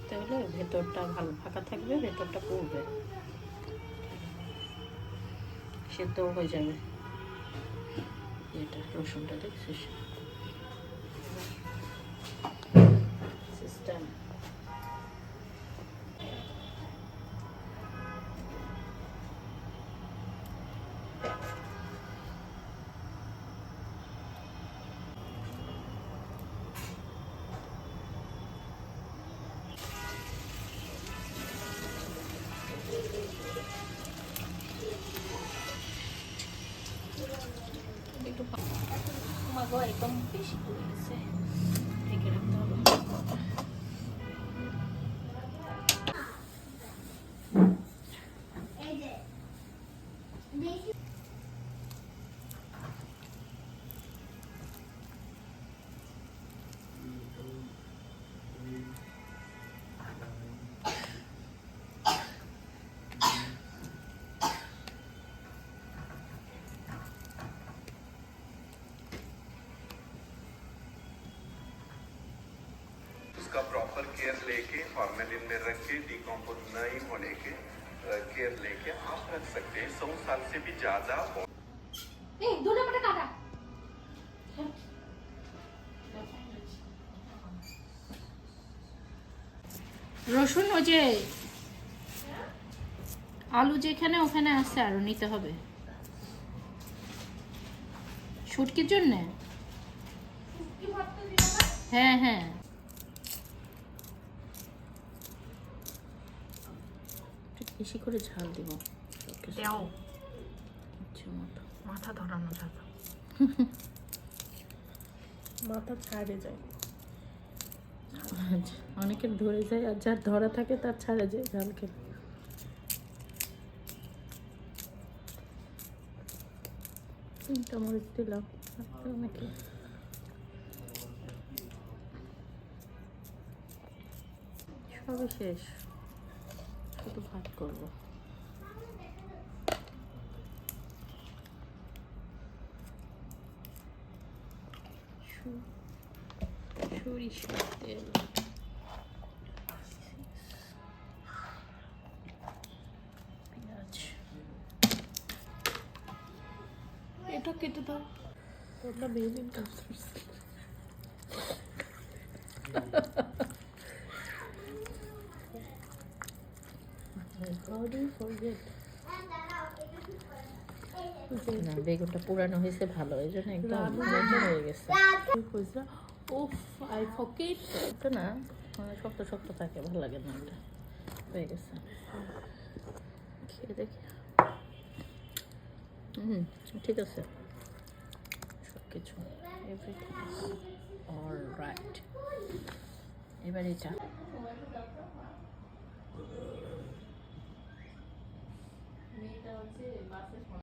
তাহলে ভেতরটা ভালো ফাঁকা থাকবে, ভেতরটা পড়বে, সেদ্ধ হয়ে যাবে। এটা রসুনটা দেখছিস সিস্টেম। একদম বেশি করে গেছে, ঢেকে রাখতে হবে। उसका प्रॉपर केयर लेके फॉर्मेलिन में रख के डिकम्पोज नहीं होने के केयर लेके आप रख सकते हैं। 100 साल से भी ज्यादा। রসুন ওই যে আলু যেখানে ওখানে আছে আরো নিতে হবে শুটকির জন্য। হ্যাঁ হ্যাঁ, বেশি করে ঝাল দিব। দাও ইচ্ছে মতো। মাথা ধরানো যাবে, মাথা ছাড়ে যায়। অনেকের ধরে যায়, আর যার ধরা থাকে তার ছাড়ে যায় ঝাল খেলে। তিনটা মরিচ দিলাম, অনেকে সবই শেষ, শুধু ভাত করবো। সরিষার তেল, পেঁয়াজ, এটা কেটে দাও, তোমরা বেরিয়ে কাজ করছি। How do you forget? না, বেগুনটা পুরানো হয়েছে ভালো, এই জন্য একদম হয়ে গেছে। উফ, আই ফরগেট। এটা না মানে শক্ত শক্ত থাকে, ভালো লাগে না। এটা হয়ে গেছে, খেয়ে দেখি। ঠিক আছে, সব কিছু এভরিথিং অলরাইট। এবার এটা